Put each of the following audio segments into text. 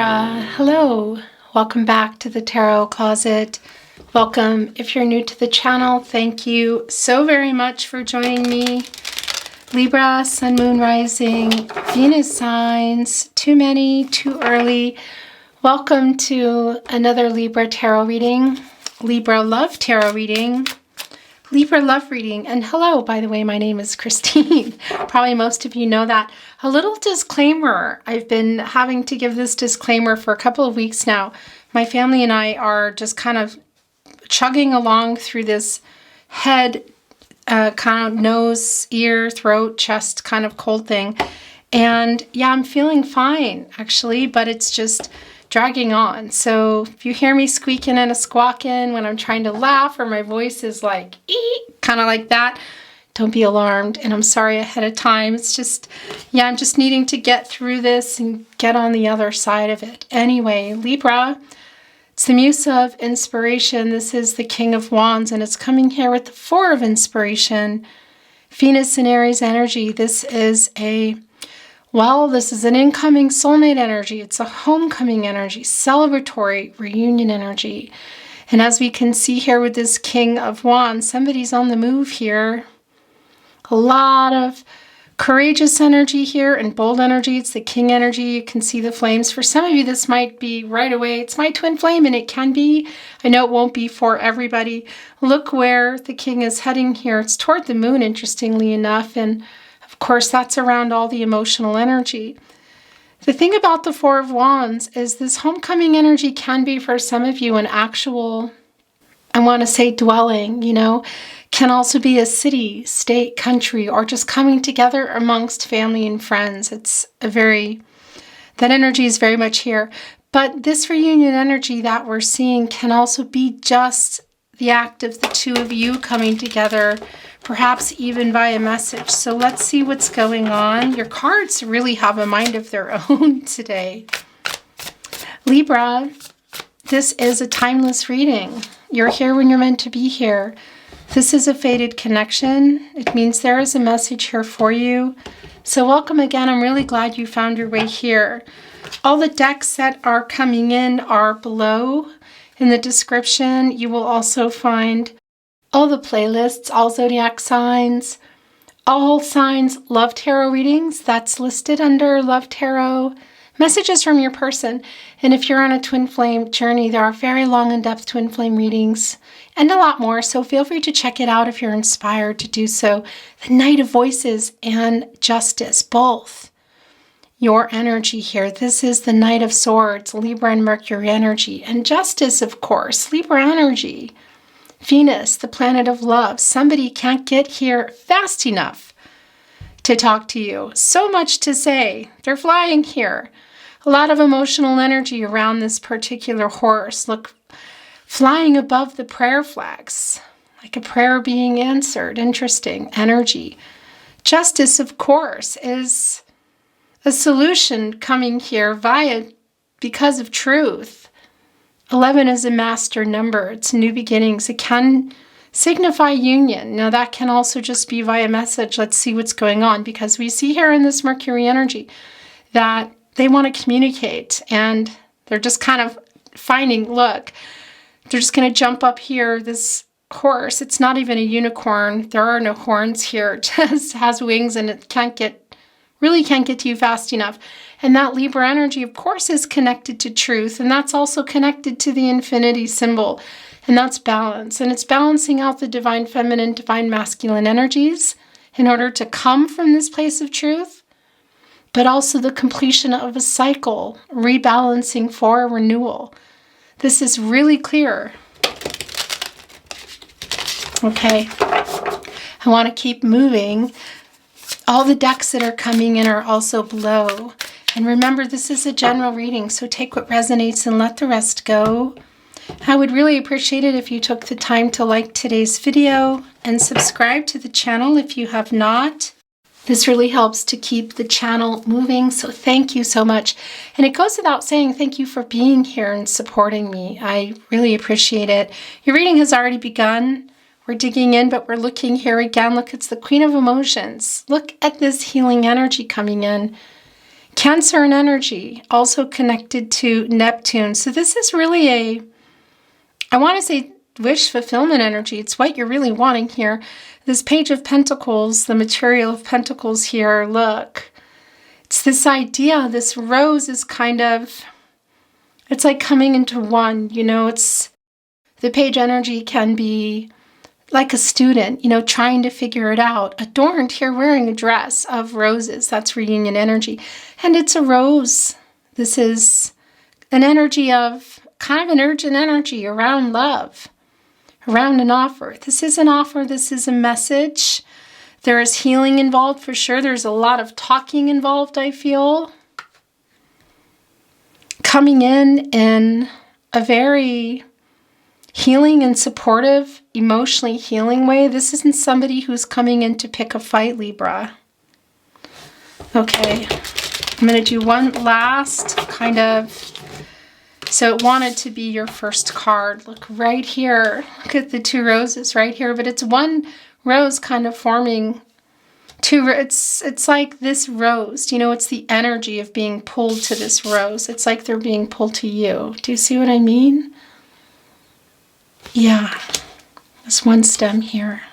Libra, hello. Welcome back to the Tarot Closet. Welcome. If you're new to the channel, thank you so very much for joining me. Libra, Sun, Moon, Rising, Venus signs, too many, too early. Welcome to another Libra tarot reading, Libra love tarot reading, Libra love reading. And hello, by the way, my name is Christine. Probably most of you know that. A little disclaimer. I've been having to give this disclaimer for a couple of weeks now. My family and I are just kind of chugging along through this head, kind of nose, ear, throat, chest kind of cold thing. And yeah, I'm feeling fine actually, but it's just dragging on. So if you hear me squeaking and a squawking when I'm trying to laugh or my voice is like, kind of like that, don't be alarmed. And I'm sorry ahead of time. It's just, yeah, I'm just needing to get through this and get on the other side of it. Anyway, Libra, it's the Muse of Inspiration. This is the King of Wands, and it's coming here with the Four of Inspiration. Venus and Aries energy. This is an incoming soulmate energy. It's a homecoming energy, celebratory reunion energy. And as we can see here with this King of Wands, somebody's on the move here. A lot of courageous energy here and bold energy. It's the King energy. You can see the flames. For some of you, this might be right away. It's my twin flame, and it can be. I know it won't be for everybody. Look where the King is heading here. It's toward the moon, interestingly enough. And of course, that's around all the emotional energy. The thing about the Four of Wands is this homecoming energy can be for some of you an actual, I want to say dwelling, can also be a city, state, country, or just coming together amongst family and friends. That energy is very much here. But this reunion energy that we're seeing can also be just the act of the two of you coming together, perhaps even via message. So let's see what's going on. Your cards really have a mind of their own today. Libra, this is a timeless reading. You're here when you're meant to be here. This is a fated connection. It means there is a message here for you. So welcome again. I'm really glad you found your way here. All the decks that are coming in are below. In the description, you will also find all the playlists, all zodiac signs, all signs love tarot readings. That's listed under love tarot. Messages from your person. And if you're on a twin flame journey, there are very long in-depth twin flame readings and a lot more. So feel free to check it out if you're inspired to do so. The Knight of Voices and Justice, both. Your energy here. This is the Knight of Swords, Libra and Mercury energy. And Justice, of course, Libra energy. Venus, the planet of love. Somebody can't get here fast enough to talk to you. So much to say. They're flying here. A lot of emotional energy around this particular horse. Look, flying above the prayer flags, like a prayer being answered. Interesting energy. Justice, of course, is a solution coming here because of truth. 11 is a master number. It's new beginnings. It can signify union. Now that can also just be via message. Let's see what's going on, because we see here in this Mercury energy that they want to communicate, and they're just kind of finding, look, they're just going to jump up here. This horse, it's not even a unicorn. There are no horns here. It just has wings, and it really can't get to you fast enough. And that Libra energy, of course, is connected to truth. And that's also connected to the infinity symbol. And that's balance. And it's balancing out the divine feminine, divine masculine energies in order to come from this place of truth. But also the completion of a cycle, rebalancing for a renewal. This is really clear. Okay. I want to keep moving. All the decks that are coming in are also below. And remember, this is a general reading, so take what resonates and let the rest go. I would really appreciate it if you took the time to like today's video and subscribe to the channel if you have not. This really helps to keep the channel moving, so thank you so much. And it goes without saying, thank you for being here and supporting me. I really appreciate it. Your reading has already begun. We're digging in, but we're looking here again. Look, it's the Queen of Emotions. Look at this healing energy coming in. Cancer and energy, also connected to Neptune. So this is really I want to say wish fulfillment energy. It's what you're really wanting here. This Page of Pentacles, the material of Pentacles here, look. It's this idea, this rose is kind of, it's like coming into one, you know, it's, the page energy can be like a student, you know, trying to figure it out, adorned here wearing a dress of roses. That's reunion energy. And it's a rose. This is an energy of, kind of an urgent energy around love, around an offer. This is an offer. This is a message. There is healing involved for sure. There's a lot of talking involved, I feel. Coming in a very healing and supportive, emotionally healing way. This isn't somebody who's coming in to pick a fight, Libra. Okay, I'm going to do one last kind of, so it wanted to be your first card. Look right here. Look at the two roses right here, but it's one rose kind of forming two. It's like this rose, you know, it's the energy of being pulled to this rose. It's like they're being pulled to you. Do you see what I mean? Yeah, there's one stem here.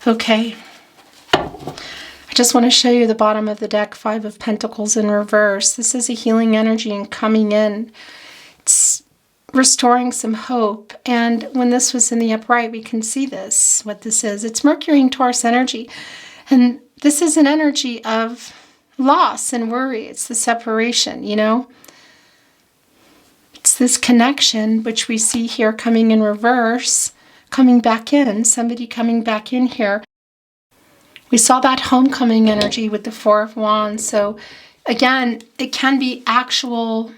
Okay. I just want to show you the bottom of the deck, Five of Pentacles in reverse. This is a healing energy and coming in. It's restoring some hope. And when this was in the upright, we can see this, what this is. It's Mercury and Taurus energy. And this is an energy of loss and worry. It's the separation, you know. It's this connection, which we see here coming in reverse, coming back in, somebody coming back in here. We saw that homecoming energy with the Four of Wands. So again, it can be actual,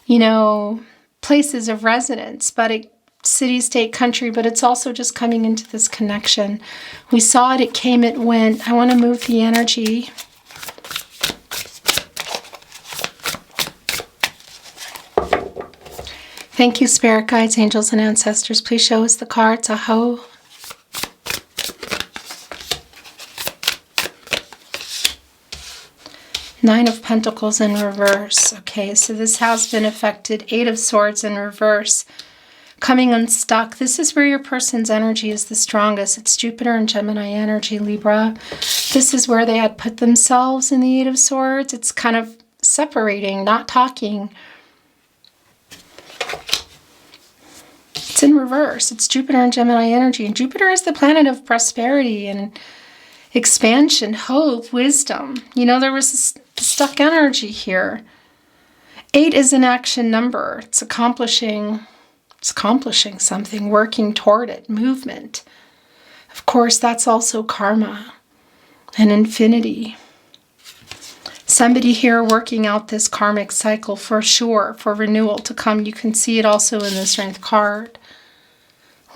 you know, places of residence, but city, state, country, but it's also just coming into this connection. We saw it, it came, it went. I want to move the energy. Thank you, Spirit Guides, Angels, and Ancestors. Please show us the cards. Aho. Nine of Pentacles in reverse. Okay, so this has been affected. Eight of Swords in reverse. Coming unstuck. This is where your person's energy is the strongest. It's Jupiter and Gemini energy, Libra. This is where they had put themselves in the Eight of Swords. It's kind of separating, not talking. It's in reverse. It's Jupiter and Gemini energy. And Jupiter is the planet of prosperity and expansion, hope, wisdom. You know, there was this stuck energy here. 8 is an action number. It's accomplishing something, working toward it, movement. Of course, that's also karma and infinity. Somebody here working out this karmic cycle for sure, for renewal to come. You can see it also in the Strength card.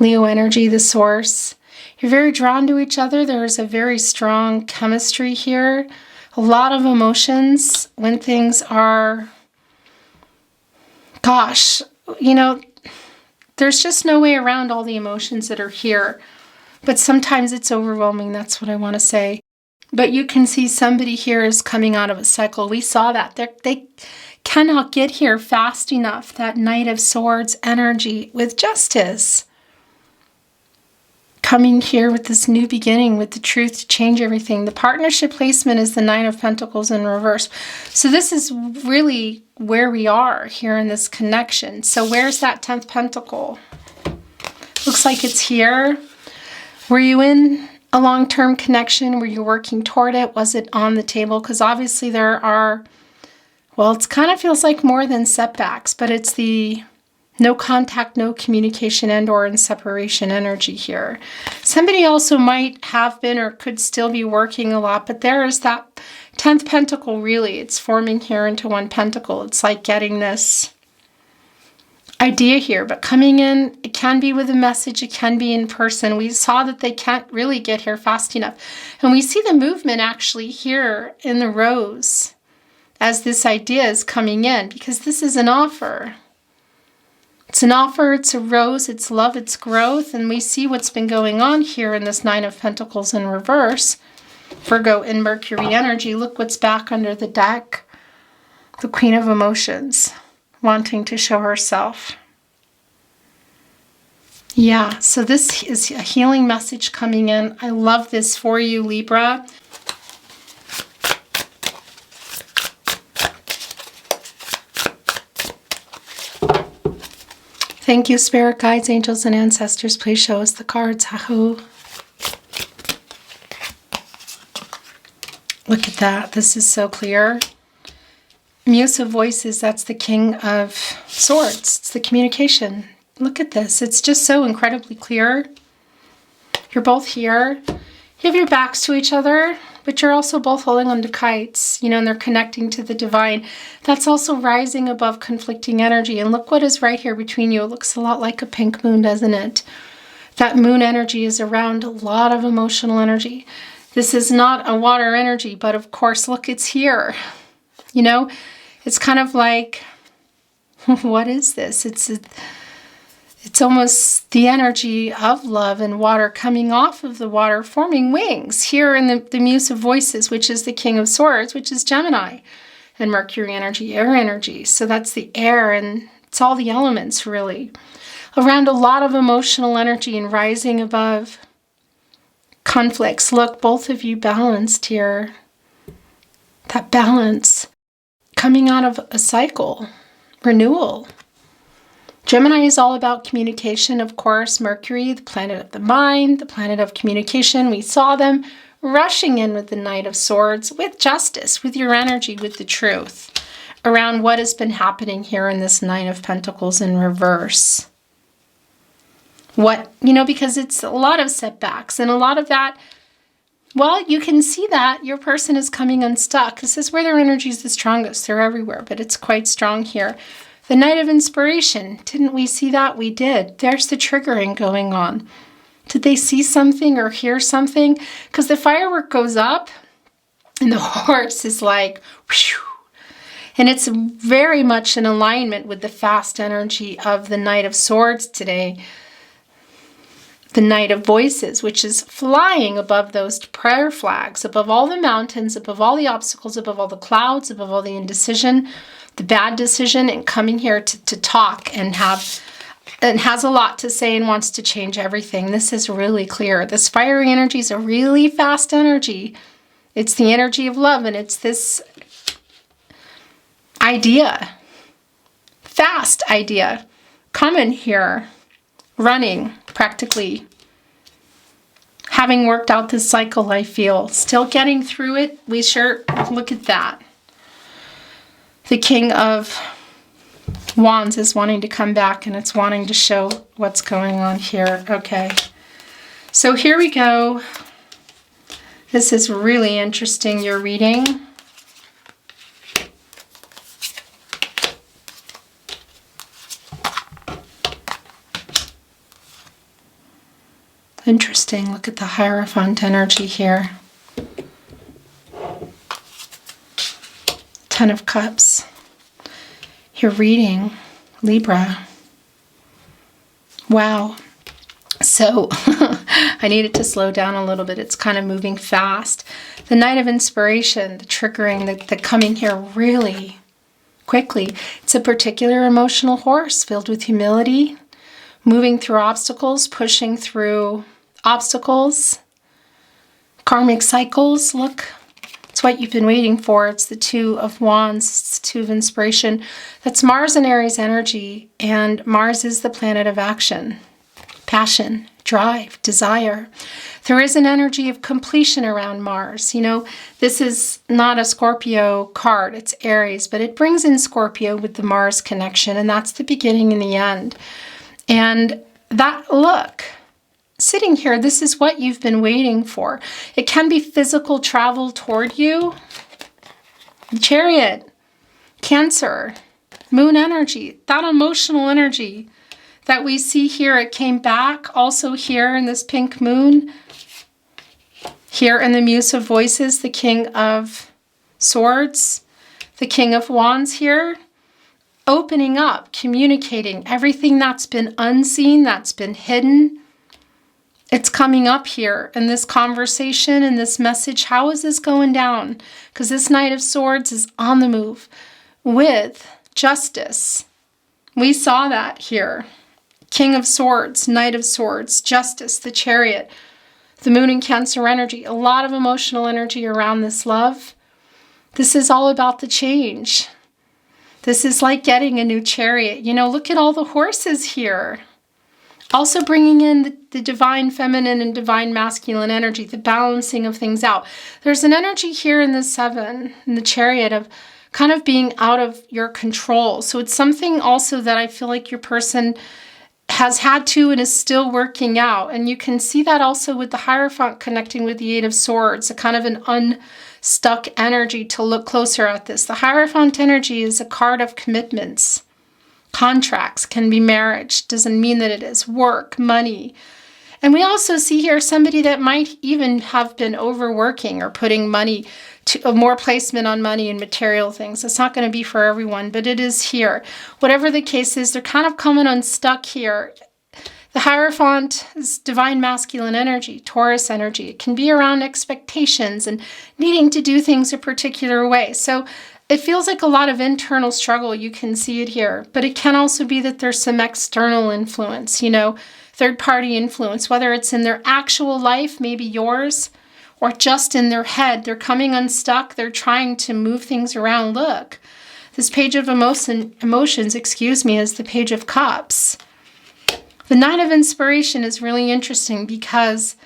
Leo energy, the source. You're very drawn to each other. There's a very strong chemistry here. A lot of emotions when things are, gosh, you know, there's just no way around all the emotions that are here. But sometimes it's overwhelming. That's what I want to say. But you can see somebody here is coming out of a cycle. We saw that. They cannot get here fast enough. That Knight of Swords energy with justice. Coming here with this new beginning, with the truth to change everything. The partnership placement is the Nine of Pentacles in reverse. So this is really where we are here in this connection. So where's that 10th pentacle? Looks like it's here. Were you in a long-term connection? Were you working toward it? Was it on the table? Because obviously there are, well, it kind of feels like more than setbacks, but it's the no contact, no communication, and or in separation energy here. Somebody also might have been or could still be working a lot, but there is that 10th pentacle really. It's forming here into one pentacle. It's like getting this idea here, but coming in, it can be with a message, it can be in person. We saw that they can't really get here fast enough. And we see the movement actually here in the rose as this idea is coming in, because this is an offer. It's an offer, it's a rose, it's love, it's growth, and we see what's been going on here in this Nine of Pentacles in reverse. Virgo and Mercury energy. Look what's back under the deck. The Queen of Emotions, wanting to show herself. Yeah, so this is a healing message coming in. I love this for you, Libra. Thank you, Spirit Guides, Angels, and Ancestors. Please show us the cards. Hahu. Look at that. This is so clear. Muse of Voices, that's the King of Swords. It's the communication. Look at this. It's just so incredibly clear. You're both here. You have your backs to each other, but you're also both holding onto kites, and they're connecting to the divine. That's also rising above conflicting energy. And look what is right here between you. It looks a lot like a pink moon, doesn't it? That moon energy is around a lot of emotional energy. This is not a water energy, but of course, look, it's here. It's kind of like, what is this? It's almost the energy of love and water coming off of the water, forming wings here in the Muse of Voices, which is the King of Swords, which is Gemini, and Mercury energy, air energy. So that's the air, and it's all the elements, really. Around a lot of emotional energy and rising above conflicts. Look, both of you balanced here. That balance coming out of a cycle, renewal. Gemini is all about communication, of course. Mercury, the planet of the mind, the planet of communication. We saw them rushing in with the Knight of Swords, with justice, with your energy, with the truth, around what has been happening here in this Nine of Pentacles in reverse. Because it's a lot of setbacks and a lot of that. Well, you can see that your person is coming unstuck. This is where their energy is the strongest. They're everywhere, but it's quite strong here. The Knight of Inspiration. Didn't we see that? We did. There's the triggering going on. Did they see something or hear something? Because the firework goes up and the horse is like, whew. And it's very much in alignment with the fast energy of the Knight of Swords today. The Knight of Voices, which is flying above those prayer flags, above all the mountains, above all the obstacles, above all the clouds, above all the indecision, the bad decision, and coming here to talk and has a lot to say and wants to change everything. This is really clear. This fiery energy is a really fast energy. It's the energy of love, and it's this idea, fast idea, coming here, running, practically having worked out this cycle, I feel. Still getting through it. We sure, look at that. The King of Wands is wanting to come back, and it's wanting to show what's going on here. Okay. So here we go. This is really interesting, your reading. Interesting. Look at the Hierophant energy here. Ten of Cups. You're reading Libra. Wow. So I needed to slow down a little bit. It's kind of moving fast. The Knight of Inspiration, the triggering, the coming here really quickly. It's a particular emotional horse filled with humility, moving through obstacles, pushing through obstacles, karmic cycles. Look, it's what you've been waiting for. It's the Two of Wands. It's the Two of Inspiration. That's Mars and Aries energy, and Mars is the planet of action, passion, drive, desire. There is an energy of completion around Mars. This is not a Scorpio card, it's Aries, but it brings in Scorpio with the Mars connection, and that's the beginning and the end. And that look, sitting here, this is what you've been waiting for. It can be physical travel toward you. Chariot, Cancer, Moon energy, that emotional energy that we see here. It came back also here in this pink moon. Here in the Muse of Voices, the King of Swords, the King of Wands here. Opening up, communicating everything that's been unseen, that's been hidden. It's coming up here in this conversation and this message. How is this going down? Because this Knight of Swords is on the move, with justice. We saw that here. King of Swords, Knight of Swords, Justice, the Chariot, the Moon in Cancer energy. A lot of emotional energy around this love. This is all about the change. This is like getting a new chariot. You know, look at all the horses here. Also bringing in the divine feminine and divine masculine energy, the balancing of things out. There's an energy here in the 7, in the Chariot, of kind of being out of your control. So it's something also that I feel like your person has had to and is still working out. And you can see that also with the Hierophant connecting with the 8 of Swords, a kind of an unstuck energy to look closer at this. The Hierophant energy is a card of commitments. Contracts, can be marriage, doesn't mean that it is work, money. And we also see here somebody that might even have been overworking or putting money to more placement on money and material things. It's not going to be for everyone, but it is here. Whatever the case is, they're kind of coming unstuck here. The Hierophant is divine masculine energy, Taurus energy. It can be around expectations and needing to do things a particular way. So it feels like a lot of internal struggle. You can see it here, but it can also be that there's some external influence, you know, third-party influence, whether it's in their actual life, maybe yours, or just in their head. They're coming unstuck. They're trying to move things around. Look, this page of emotions, is the Page of Cups. The Nine of Inspiration is really interesting because,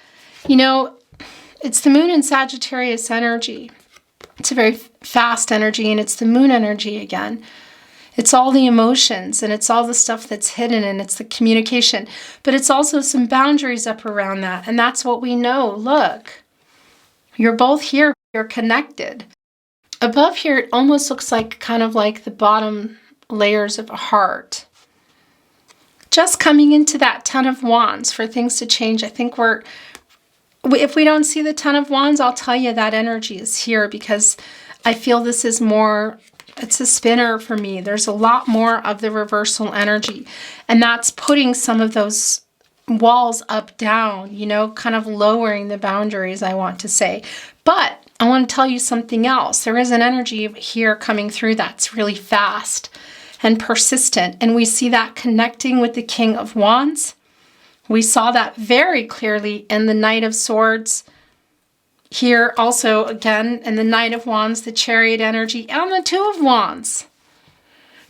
you know, it's the Moon in Sagittarius energy. It's a very fast energy, and it's the Moon energy again. It's all the emotions, and it's all the stuff that's hidden, and it's the communication. But it's also some boundaries up around that, and that's what we know. Look, you're both here. You're connected. Above here, it almost looks like kind of like the bottom layers of a heart. Just coming into that Ten of Wands for things to change. I think if we don't see the Ten of Wands, I'll tell you that energy is here because I feel this is more, it's a spinner for me. There's a lot more of the reversal energy, and that's putting some of those walls up, down, you know, kind of lowering the boundaries, I want to say. But I want to tell you something else. There is an energy here coming through that's really fast and persistent, and we see that connecting with the King of Wands. We saw that very clearly in the Knight of Swords. Here also, again, in the Knight of Wands, the Chariot energy, and the Two of Wands.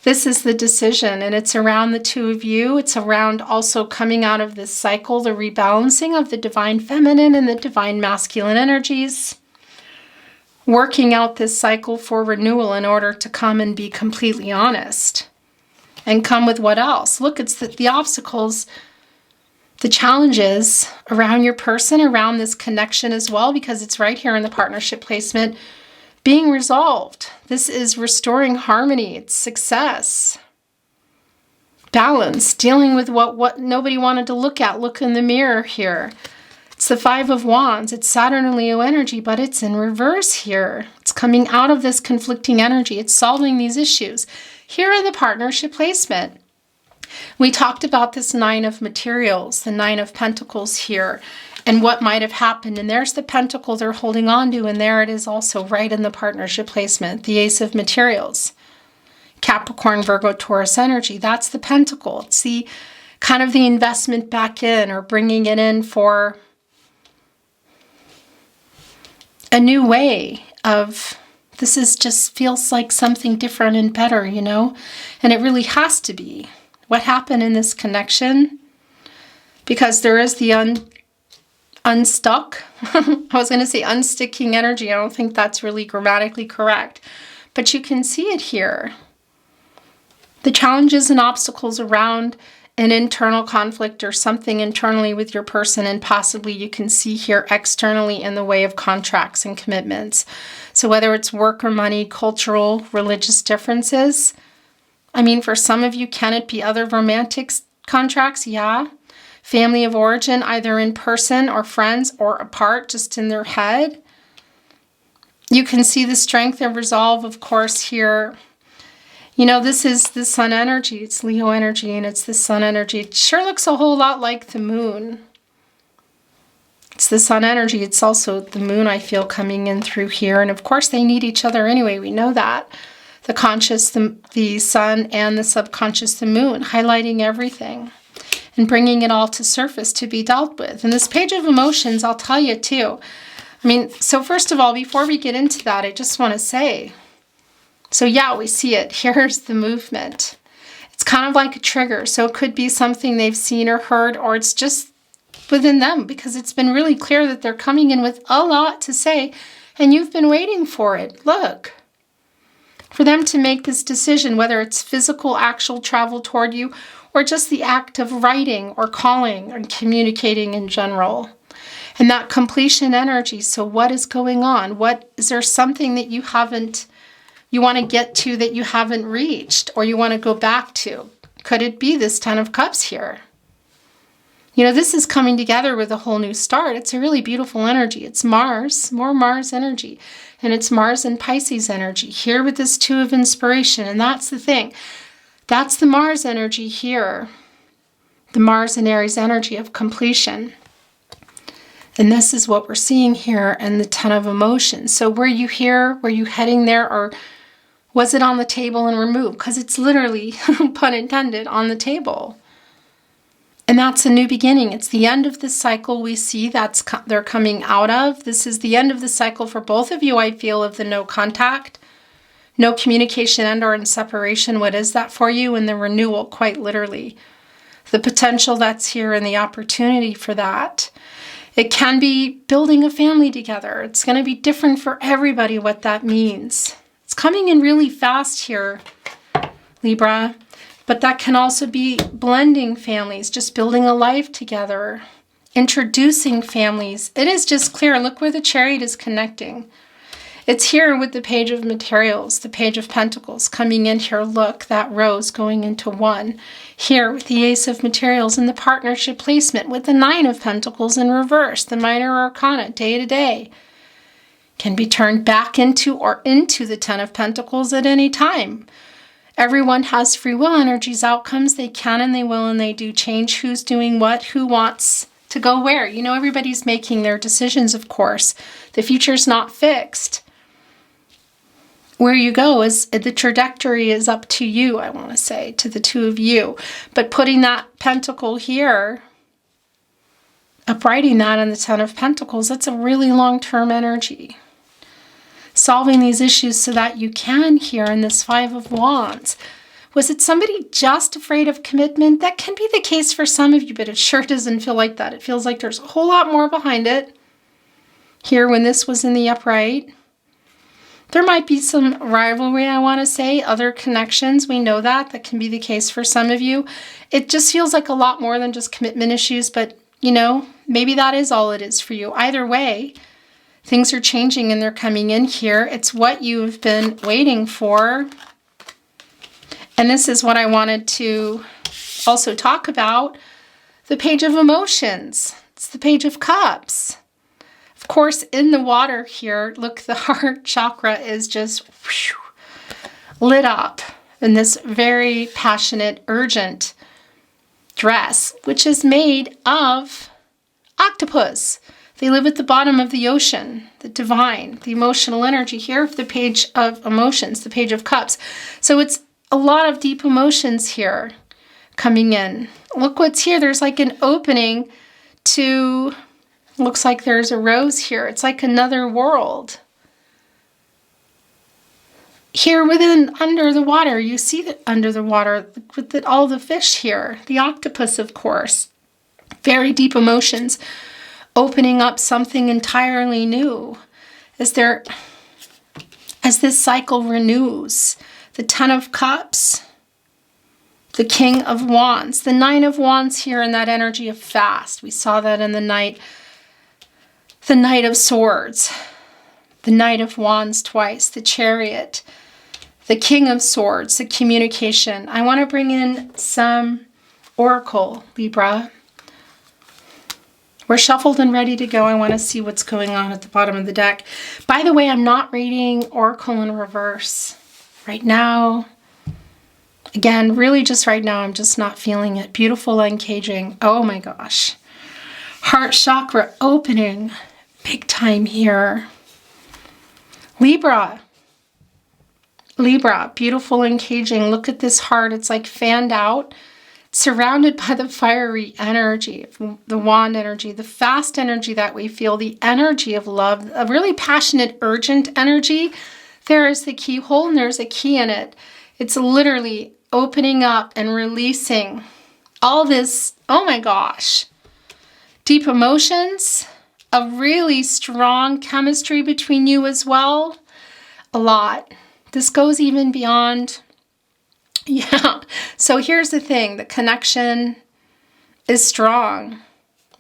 This is the decision, and it's around the two of you. It's around also coming out of this cycle, the rebalancing of the divine feminine and the divine masculine energies. Working out this cycle for renewal in order to come and be completely honest. And come with what else? Look, it's the obstacles, the challenges around your person, around this connection as well, because it's right here in the partnership placement, being resolved. This is restoring harmony. It's success. Balance, dealing with what nobody wanted to look at. Look in the mirror here. It's the Five of Wands. It's Saturn and Leo energy, but it's in reverse here. It's coming out of this conflicting energy. It's solving these issues. Here in the partnership placement, we talked about this Nine of Materials, the Nine of Pentacles here, and what might have happened. And there's the pentacle they're holding on to, and there it is also right in the partnership placement, the Ace of Materials. Capricorn, Virgo, Taurus energy. That's the pentacle. It's the kind of the investment back in, or bringing it in for a new way of, this is just feels like something different and better, you know? And it really has to be. What happened in this connection? Because there is the unstuck. I was going to say unsticking energy. I don't think that's really grammatically correct. But you can see it here. The challenges and obstacles around an internal conflict or something internally with your person, and possibly you can see here externally in the way of contracts and commitments. So whether it's work or money, cultural, religious differences. I mean, for some of you, can it be other romantic contracts? Yeah. Family of origin, either in person or friends or apart, just in their head. You can see the strength and resolve, of course, here. You know, this is the Sun energy. It's Leo energy, and it's the Sun energy. It sure looks a whole lot like the Moon. It's the Sun energy. It's also the Moon, I feel, coming in through here. And of course, they need each other anyway. We know that. the conscious, the sun, and the subconscious, the moon, highlighting everything and bringing it all to surface to be dealt with. And this page of emotions, I'll tell you too. I mean, so first of all, before we get into that, I just want to say, so yeah, we see it. Here's the movement. It's kind of like a trigger. So it could be something they've seen or heard, or it's just within them, because it's been really clear that they're coming in with a lot to say, and you've been waiting for it. Look. For them to make this decision, whether it's physical, actual travel toward you, or just the act of writing or calling and communicating in general. And that completion energy. So what is going on? Is there something that you want to get to that you haven't reached, or you want to go back to? Could it be this Ten of Cups here? You know, this is coming together with a whole new start. It's a really beautiful energy. It's Mars, more Mars energy. And it's Mars and Pisces energy here with this Two of Inspiration. And that's the thing. That's the Mars energy here. The Mars and Aries energy of completion. And this is what we're seeing here in the Ten of Emotions. So were you here? Were you heading there? Or was it on the table and removed? Because it's literally, pun intended, on the table. And that's a new beginning. It's the end of the cycle we see they're coming out of. This is the end of the cycle for both of you, I feel, of the no contact, no communication, and or in separation. What is that for you? And the renewal, quite literally. The potential that's here and the opportunity for that. It can be building a family together. It's going to be different for everybody what that means. It's coming in really fast here, Libra. But that can also be blending families, just building a life together, introducing families. It is just clear. Look where the Chariot is connecting. It's here with the Page of Materials, the Page of Pentacles coming in here. Look, that rose going into one. Here with the Ace of Materials and the partnership placement with the Nine of Pentacles in reverse, the Minor Arcana, day to day. Can be turned back into or into the Ten of Pentacles at any time. Everyone has free will energies, outcomes. They can and they will and they do change who's doing what, who wants to go where. You know, everybody's making their decisions, of course. The future's not fixed. Where you go is, the trajectory is up to you, I want to say, to the two of you. But putting that pentacle here, uprighting that in the Ten of Pentacles, that's a really long-term energy. Solving these issues so that you can here in this Five of Wands. Was it somebody just afraid of commitment? That can be the case for some of you, but it sure doesn't feel like that. It feels like there's a whole lot more behind it. Here, when this was in the upright, there might be some rivalry, I want to say, other connections. We know that can be the case for some of you. It just feels like a lot more than just commitment issues, but you know, maybe that is all it is for you. Either way, things are changing and they're coming in here. It's what you've been waiting for. And this is what I wanted to also talk about. The Page of Emotions. It's the Page of Cups. Of course, in the water here, look, the heart chakra is just lit up in this very passionate, urgent dress, which is made of octopus. They live at the bottom of the ocean, the divine, the emotional energy here of the Page of Emotions, the Page of Cups. So it's a lot of deep emotions here coming in. Look what's here. There's like an opening to, looks like there's a rose here. It's like another world. Here within, under the water, you see that under the water with all the fish here, the octopus, of course. Very deep emotions. Opening up something entirely new as this cycle renews. The Ten of Cups, the King of Wands, the Nine of Wands here in that energy of fast. We saw that in the Knight of Swords, the Knight of Wands twice, the Chariot, the King of Swords, the communication. I want to bring in some Oracle, Libra. We're shuffled and ready to go. I want to see what's going on at the bottom of the deck. By the way, I'm not reading Oracle in reverse right now. Again, really just right now, I'm just not feeling it. Beautiful uncaging. Oh my gosh. Heart chakra opening. Big time here. Libra. Libra, beautiful and caging. Look at this heart. It's like fanned out, surrounded by the fiery energy, the wand energy, the fast energy that we feel, the energy of love, a really passionate, urgent energy. There is the keyhole and there's a key in it. It's literally opening up and releasing all this, oh my gosh, deep emotions, a really strong chemistry between you as well. A lot. This goes even beyond. Yeah. So here's the thing. The connection is strong.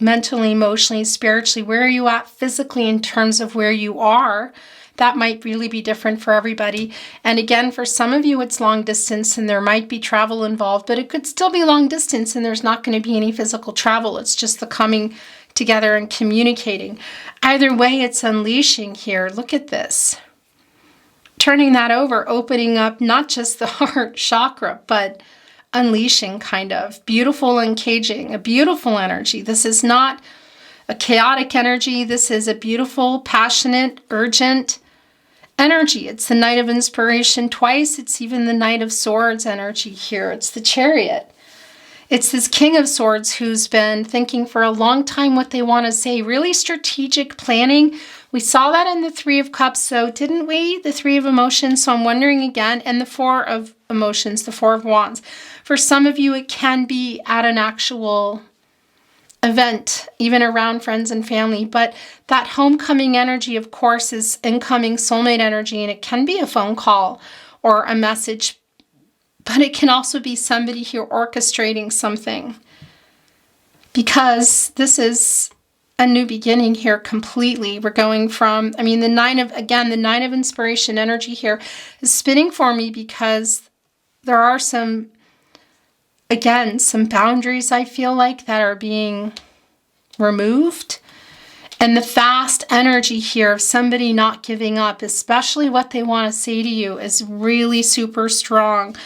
Mentally, emotionally, spiritually. Where are you at physically in terms of where you are? That might really be different for everybody. And again, for some of you, it's long distance and there might be travel involved, but it could still be long distance and there's not going to be any physical travel. It's just the coming together and communicating. Either way, it's unleashing here. Look at this. Turning that over, opening up not just the heart chakra, but unleashing kind of. Beautiful and caging, a beautiful energy. This is not a chaotic energy. This is a beautiful, passionate, urgent energy. It's the Knight of Inspiration twice. It's even the Knight of Swords energy here. It's the Chariot. It's this King of Swords who's been thinking for a long time what they want to say. Really strategic planning. We saw that in the Three of Cups, so didn't we? The Three of Emotions. So I'm wondering again, and the Four of Emotions, the Four of Wands. For some of you, it can be at an actual event, even around friends and family. But that homecoming energy, of course, is incoming soulmate energy, and it can be a phone call or a message. But it can also be somebody here orchestrating something, because this is a new beginning here completely. We're going from, the Nine of Inspiration energy here is spinning for me because there are some boundaries I feel like that are being removed. And the fast energy here of somebody not giving up, especially what they want to say to you, is really super strong.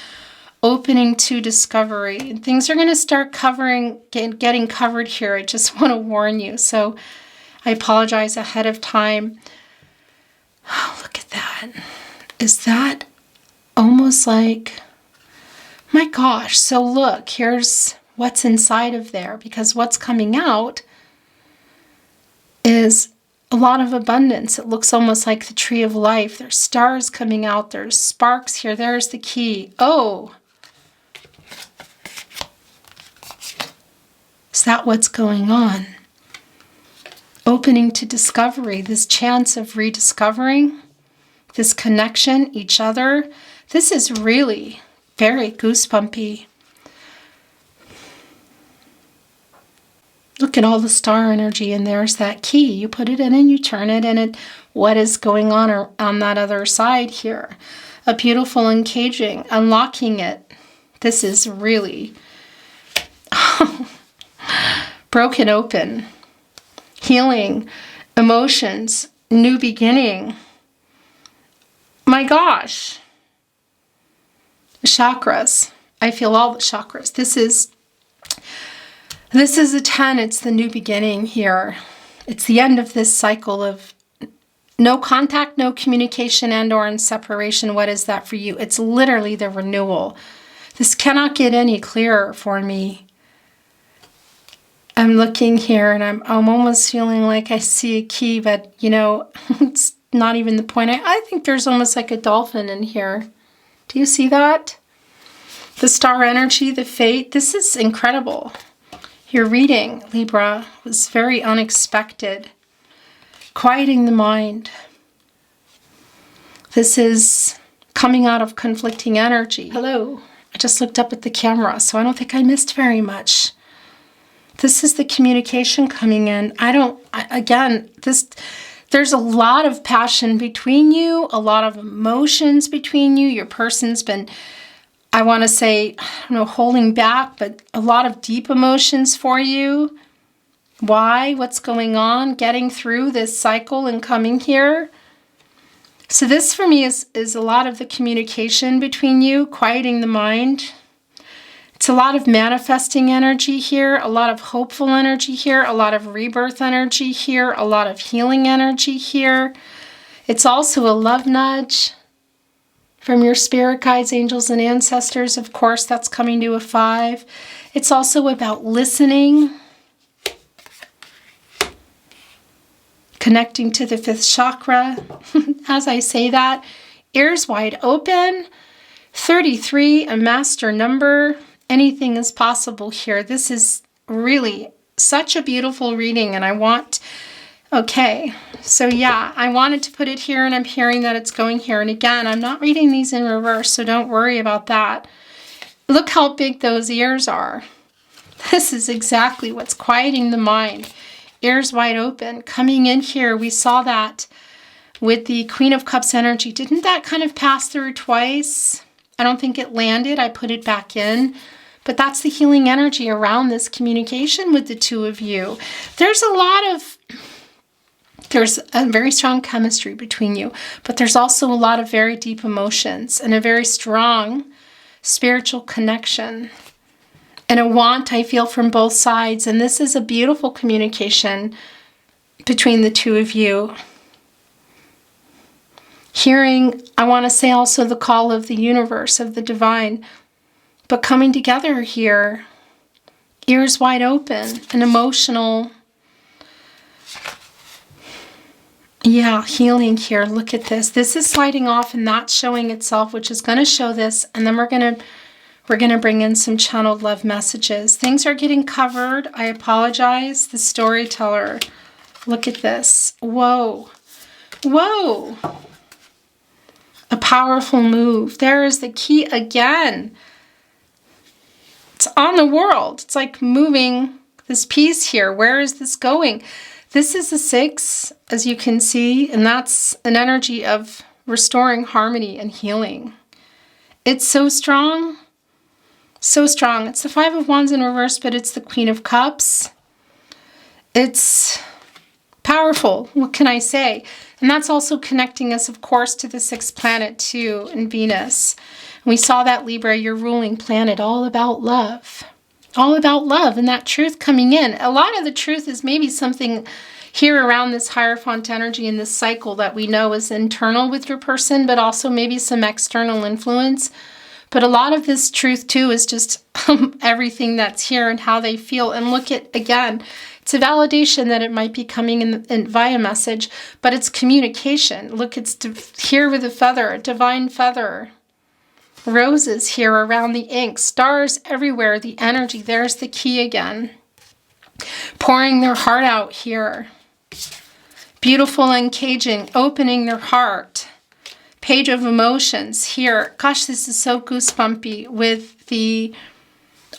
Opening to discovery. And things are going to start getting covered here. I just want to warn you. So I apologize ahead of time. Oh, look at that. Is that almost like, my gosh. So look, here's what's inside of there, because what's coming out is a lot of abundance. It looks almost like the Tree of Life. There's stars coming out. There's sparks here. There's the key. Oh, is that what's going on? Opening to discovery, this chance of rediscovering, this connection, each other. This is really very goosebumpy. Look at all the star energy, and there's that key. You put it in and you turn it, and what is going on that other side here? A beautiful encaging, unlocking it. This is really broken open, healing, emotions, new beginning. My gosh. Chakras. I feel all the chakras. This is a 10. It's the new beginning here. It's the end of this cycle of no contact, no communication, and or in separation. What is that for you? It's literally the renewal. This cannot get any clearer for me. I'm looking here and I'm almost feeling like I see a key, but it's not even the point. I think there's almost like a dolphin in here. Do you see that? The star energy, the fate. This is incredible. Your reading, Libra, was very unexpected. Quieting the mind. This is coming out of conflicting energy. Hello. I just looked up at the camera, so I don't think I missed very much. This is the communication coming in. There's a lot of passion between you, a lot of emotions between you. Your person's been, I want to say, holding back, but a lot of deep emotions for you. Why? What's going on? Getting through this cycle and coming here. So this for me is a lot of the communication between you, quieting the mind. It's a lot of manifesting energy here, a lot of hopeful energy here, a lot of rebirth energy here, a lot of healing energy here. It's also a love nudge. from your spirit guides, angels, and ancestors. Of course, that's coming to a 5. It's also about listening, connecting to the 5th chakra. As I say that, ears wide open. 33, a master number. Anything is possible here. This is really such a beautiful reading, and I want... Okay, so yeah, I wanted to put it here, and I'm hearing that it's going here. And again, I'm not reading these in reverse, so don't worry about that. Look how big those ears are. This is exactly what's quieting the mind. Ears wide open. Coming in here, we saw that with the Queen of Cups energy. Didn't that kind of pass through twice? I don't think it landed. I put it back in. But that's the healing energy around this communication with the two of you. There's a very strong chemistry between you, but there's also a lot of very deep emotions and a very strong spiritual connection and a want, I feel, from both sides. And this is a beautiful communication between the two of you. Hearing, I want to say also the call of the universe, of the divine, but coming together here, ears wide open, an emotional... Yeah, healing here. Look at this. This is sliding off and that's showing itself, which is going to show this. And then we're going to bring in some channeled love messages. Things are getting covered. I apologize. The storyteller. Look at this. Whoa. Whoa. A powerful move. There is the key again. It's on the world. It's like moving this piece here. Where is this going? This is a 6, as you can see, and that's an energy of restoring harmony and healing. It's so strong, so strong. It's the 5 of Wands in reverse, but it's the Queen of Cups. It's powerful. What can I say? And that's also connecting us, of course, to the 6th planet, too, in Venus. We saw that, Libra, your ruling planet, all about love. All about love and that truth coming in. A lot of the truth is maybe something here around this Hierophant energy and this cycle that we know is internal with your person, but also maybe some external influence. But a lot of this truth too is just everything that's here and how they feel. And look at, again, it's a validation that it might be coming in via message, but it's communication. Look, it's here with a feather, a divine feather. Roses here around the ink, stars everywhere, the energy. There's the key again. Pouring their heart out here. Beautiful uncaging, opening their heart. Page of emotions here. Gosh, this is so goosebumpy with the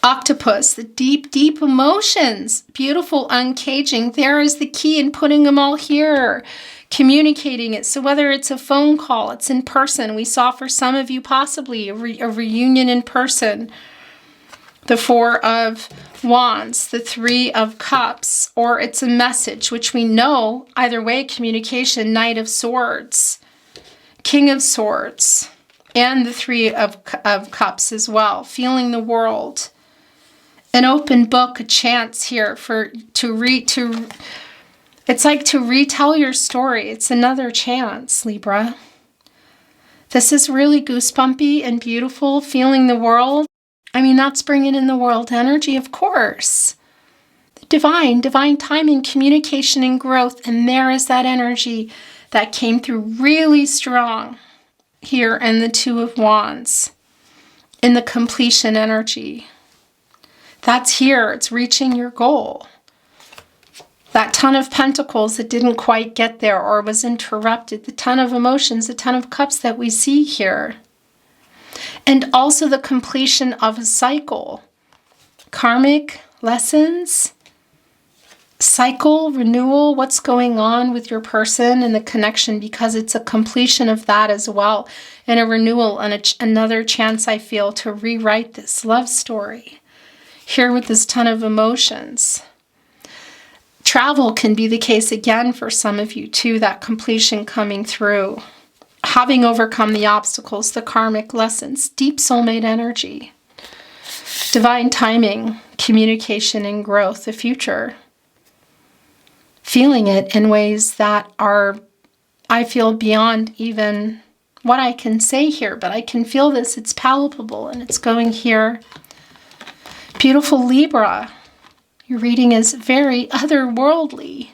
octopus, the deep, deep emotions. Beautiful uncaging. There is the key in putting them all here. Communicating it. So whether it's a phone call, it's in person. We saw for some of you possibly a reunion in person. The 4 of Wands, the 3 of Cups, or it's a message, which we know either way, communication, Knight of Swords, King of Swords, and the 3 of Cups as well. Feeling the world. An open book, a chance here it's like to retell your story. It's another chance, Libra. This is really goosebumpy and beautiful. Feeling the world. I mean, that's bringing in the world energy, of course. The divine timing, communication, and growth. And there is that energy that came through really strong here in the 2 of Wands. In the completion energy. That's here. It's reaching your goal. That Ton of Pentacles that didn't quite get there or was interrupted. The Ton of Emotions, the Ton of Cups that we see here. And also the completion of a cycle. Karmic lessons, cycle, renewal, what's going on with your person and the connection, because it's a completion of that as well. And a renewal and another chance, I feel, to rewrite this love story. Here with this Ton of Emotions. Travel can be the case again for some of you too, that completion coming through. Having overcome the obstacles, the karmic lessons, deep soulmate energy. Divine timing, communication and growth, the future. Feeling it in ways that are, I feel, beyond even what I can say here, but I can feel this. It's palpable and it's going here. Beautiful Libra. Your reading is very otherworldly.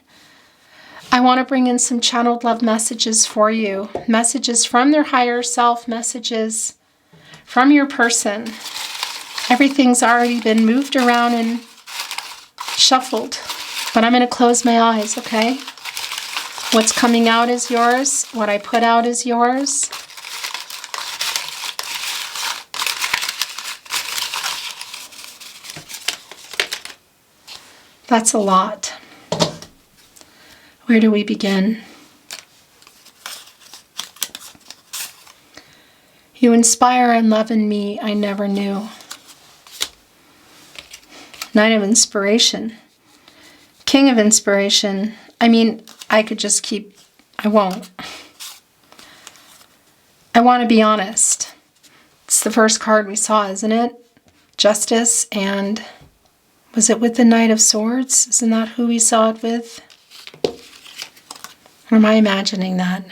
I want to bring in some channeled love messages for you. Messages from their higher self, messages from your person. Everything's already been moved around and shuffled, but I'm going to close my eyes, okay? What's coming out is yours. What I put out is yours. That's a lot. Where do we begin? You inspire and love in me I never knew. Knight of Inspiration. King of Inspiration. I mean, I could just keep... I won't. I want to be honest. It's the first card we saw, isn't it? Justice, and... was it with the Knight of Swords? Isn't that who we saw it with? Or am I imagining that?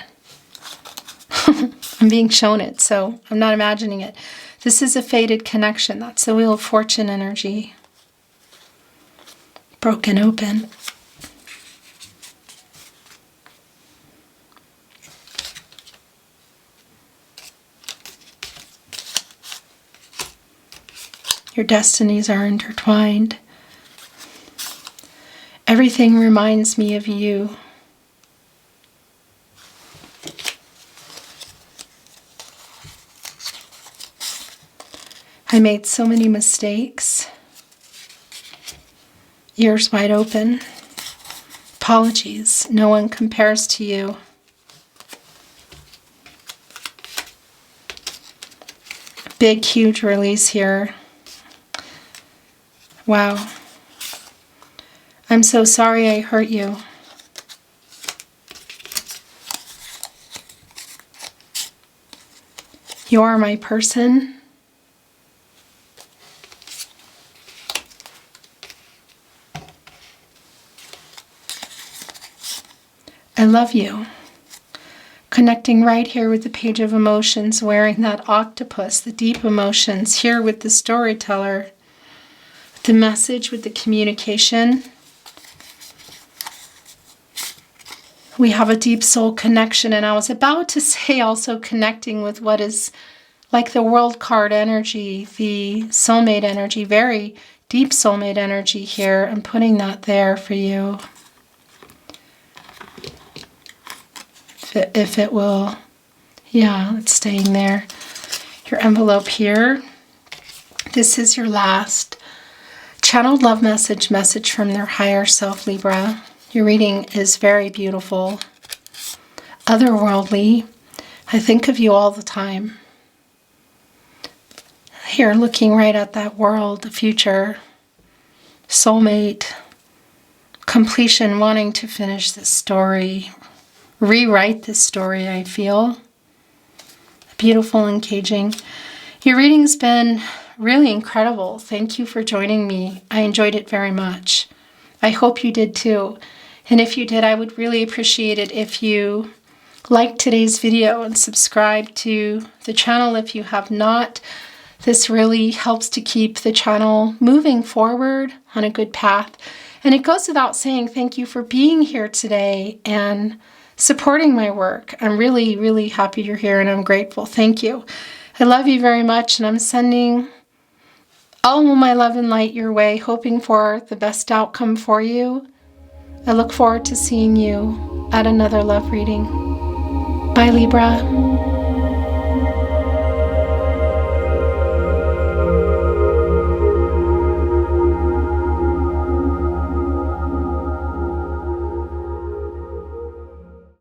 I'm being shown it, so I'm not imagining it. This is a fated connection. That's the Wheel of Fortune energy. Broken open. Your destinies are intertwined. Everything reminds me of you. I made so many mistakes. Ears wide open. Apologies. No one compares to you. Big, huge release here. Wow. I'm so sorry I hurt you. You are my person. I love you. Connecting right here with the Page of Emotions, wearing that octopus, the deep emotions, here with the storyteller, the message, with the communication. We have a deep soul connection, and I was about to say also connecting with what is like the World card energy, the soulmate energy, very deep soulmate energy here. I'm putting that there for you. If it will, yeah, it's staying there. Your envelope here. This is your last channeled love message from their higher self, Libra. Your reading is very beautiful. Otherworldly. I think of you all the time. Here, looking right at that world, the future, soulmate, completion, wanting to finish this story, rewrite this story, I feel. Beautiful and engaging. Your reading's been really incredible. Thank you for joining me. I enjoyed it very much. I hope you did too. And if you did, I would really appreciate it if you liked today's video and subscribe to the channel if you have not. This really helps to keep the channel moving forward on a good path. And it goes without saying, thank you for being here today and supporting my work. I'm really, really happy you're here and I'm grateful. Thank you. I love you very much, and I'm sending all my love and light your way, hoping for the best outcome for you. I look forward to seeing you at another love reading. Bye, Libra.